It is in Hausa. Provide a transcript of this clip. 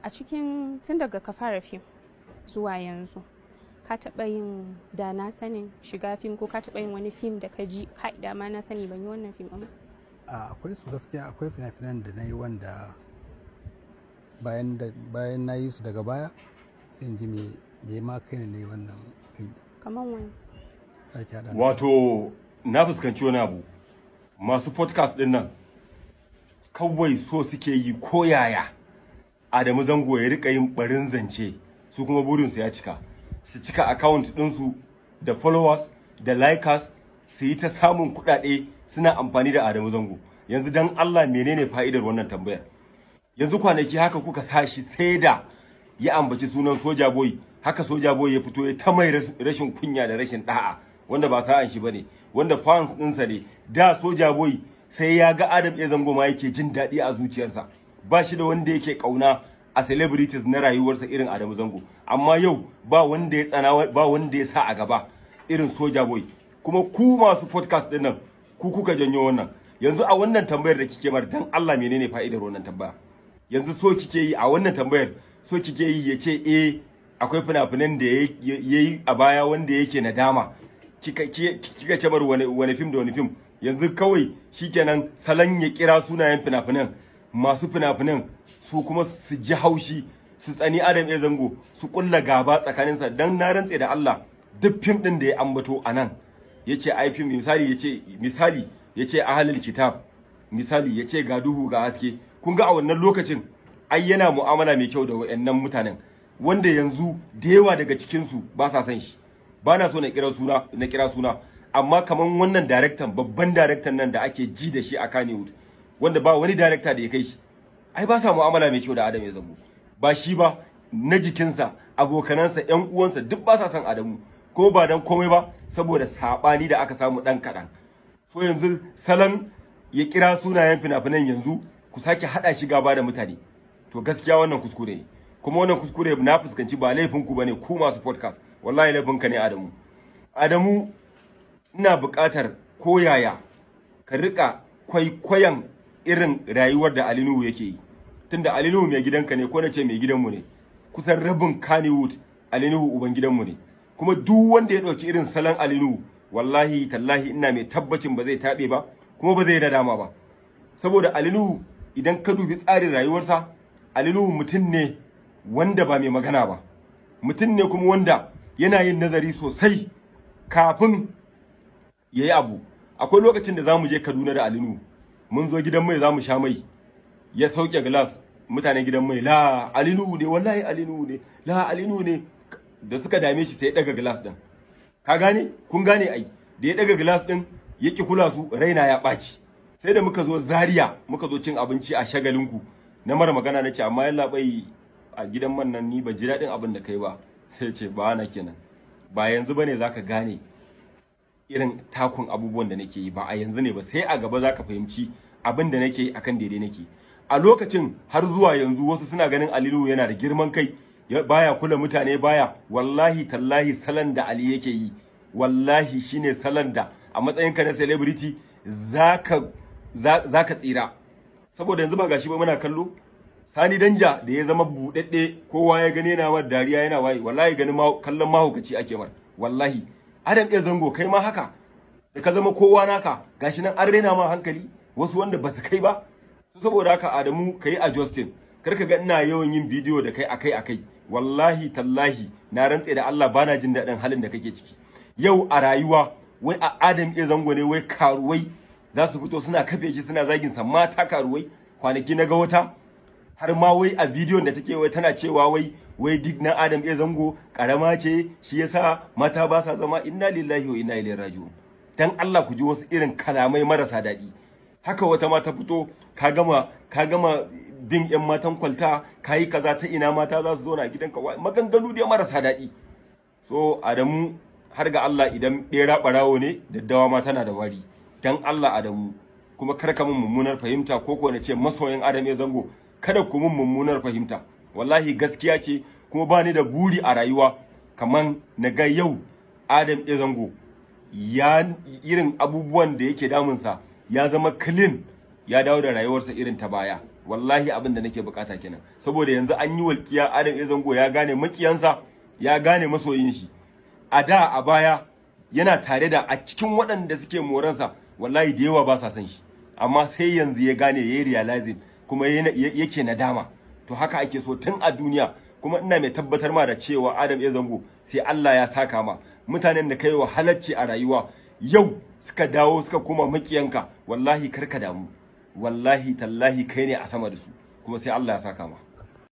a cikin tun daga ka fara fim zuwa yanzu ka taɓa yin da na sanin shiga fim ko ka taɓa yin wani fim da ka ji kai da ma na sani ban yi wannan fim ɗin? Akwai su gaskiya, akwai fina-finan da na yi wanda bayan na yi su daga baya sai in ji me ma kai ne wannan fim. Kamar wani? Wato na fuskanci wani abu, masu podcast din nan kawai so suke yi ko yaya Adamu Zango ya rika yin barin zance, su kuma burinsu ya cika, su cika account ɗinsu da followers da likers, su yi ta samun kuɗaɗe suna amfani da Adamu Zango. Yanzu dan Allah menene fa'idar wannan tambayar? Yanzu kwanaki haka kuka sa shi sai da ya ambaci sunan Soja Boy, haka Soja Boy ya fito ya ta mai rashin kunya da rashin da'a, wanda ba sa'an shi bane, wanda fans ɗinsa ne. Da Soja Boy sai ya ga Adam A Zango ma yake jin daɗi a zuciyarsa, ba shi da wanda yake ƙauna a celebrities na rayuwarsa irin Adamu Zango. Amma yau ba wanda ya tsana, ba wanda ya sa a gaba irin Soja Boy. Kuma ku masu podcast ɗin nan ku kuka janyo wannan. Yanzu a wannan tambayar da kike mar, dan Allah menene fa'idar wannan tambaya? Yanzu so kike yi a wannan tambayar, so kike yi ya ce akwai fina-finan da ya yi a baya wanda yake nadama, kika ce mar wani fim da wani fim. Yanzu kawai shikenan salon ya kira sunayen fina-finan, masu fina-finan su kuma su ji haushi, su tsani Adam A Zango, su kulla gaba tsakaninsa. Dan na rantse da Allah duk fim din da ya ambato a nan yace ai fim, misali yace ahlul kitab, misali yace ga duhu ga haske, kun ga a wannan lokacin ai yana mu'amala mai kyau da wayannan mutanen wanda yanzu da yawa daga cikin su ba sa san shi. Ba na so na kira suna amma kaman wannan director, babban director nan da ake ji da shi a Kannywood, wanda ba wani director da ya kai shi, ai ba sa mu'amala mai kyau da Adam A Zango. Ba shi ba, na jikinsa, abokanansa, ƴan uwansa duk ba sa son Adamu, ko ba dan komai ba saboda sabani da aka samu dan kadan. So yanzu salon ya kira sunayen fina-finan yanzu ku sake hada shi gaba da mutane, to gaskiya wannan kuskure ne. Kuma wannan kuskure na fuskanci ba laifin ku bane ku masu podcast, wallahi laifin ka ne Adamu. Adamu, ina buƙatar koyaya ka rika kwaikwayon irin rayuwar da Ali Nuhu yake yi, tunda Ali Nuhu mai gidanka ne, ko na ce mai gidanmu ne, kusan rabin Kannywood Ali Nuhu uban gidanmu ne. Kuma duk wanda ya ɗauki irin salon Ali Nuhu, wallahi tallahi ina mai tabbacin ba zai taɓe ba, kuma ba zai nadama ba. Saboda Ali Nuhu idan ka dubi tsarin rayuwarsa, Ali Nuhu mutum ne wanda ba mai magana ba, mutum ne kuma wanda yana yin nazari sosai kafin ya yi abu. Akwai lokacin da za mu je Kaduna da Ali Nuhu, mun zo gidan mai za mu sha mai, ya sauke glass, mutanen gidan mai la Ali Nuhu ne, wallahi Ali Nuhu ne, la Ali Nuhu ne. Da suka dame shi sai ya daga glass din, ka gane, kun gane ai, da ya daga glass din ya ki kula su, raina ya ɓaci. Sai da muka zo Zaria, muka zo cin abinci a Shagalinku, na mara magana na ce amma yalla bai a gidan man nan ni ba ji daɗin abin da kai ba. Sai ce ba na kenan, ba yanzu bane zaka gane irin takun abubuwan da nake yi, ba a yanzu ne ba, sai a gaba zaka fahimci abin da nake yi akan daidai nake. A lokacin har zuwa yanzu wasu suna ganin Aliyu yana da girman kai, baya kula mutane, baya, wallahi tallahi salon da Ali yake yi wallahi shine salon da a matsayinka na celebrity zaka tsira. Saboda yanzu ba gashi ba muna kallo Sani Danja da ya zama budadde, kowa ya gane yana mar dariya yana waye, wallahi ganin kallon mahaukaci ake mar. Wallahi Adam A Zango kai ma haka, da ka zama kowa naka, gashi nan an rena ma hankali wasu wanda ba su kai ba. Saboda haka Adamu kai a Justin, kar ka ga ina yawan yin bidiyo da kai akai, wallahi tallahi na rantse da Allah bana jin daɗin halin da kake ciki yau a rayuwa. Wai a Adam A Zango ne wai karuwai za su fito suna kafe shi, suna zagin sa, mata karuwai. Kwanaki na ga wata har ma wai a bidiyon da take wai tana cewa wai duk na Adam A Zango karama ce, shi yasa mata ba sa zama. Inna lillahi wa inna ilaihi raji'un. Dan Allah ku ji wasu irin kalamai marasa daɗi. Haka wata mata fito, ka gama bin yan matan kwalta, kayi kaza, ta ina mata za su zo na gidanka, maganganu da marasa daɗi. So Adamu, har ga Allah idan ɓera ɓarawo ne, daddawa ma tana da wari. Dan Allah Adamu, kuma kar ka mun mummunar fahimta, ko na ce masoyan Adam A Zango kada ku mun mummunar fahimta. Wallahi gaskiya ce, kuma bani da buri a rayuwa kaman na ga yau Adam A Zango ya irin abubuwan da yake damunsa ya zama clean, ya dawo da rayuwarsa irin ta baya. wallahi abin da nake bukata kenan, saboda yanzu an yi walƙiya Adam A Zango ya gane makiyansa, ya gane masoyin shi. A da a baya yana tare da a cikin waɗanda suke moransa wallahi da yawa ba sa son shi, amma sai yanzu ya gane yayi realizing kuma yake nadama. To haka ake so tun a duniya, kuma ina mai tabbatar ma da cewa Adam A Zango sai Allah ya saka ma. Mutanen da kai wa halacci a rayuwa yau suka dawo suka koma makiyanka, wallahi karka damu, wallahi tallahi kai ne a sama da su, kuma sai Allah ya saka ma.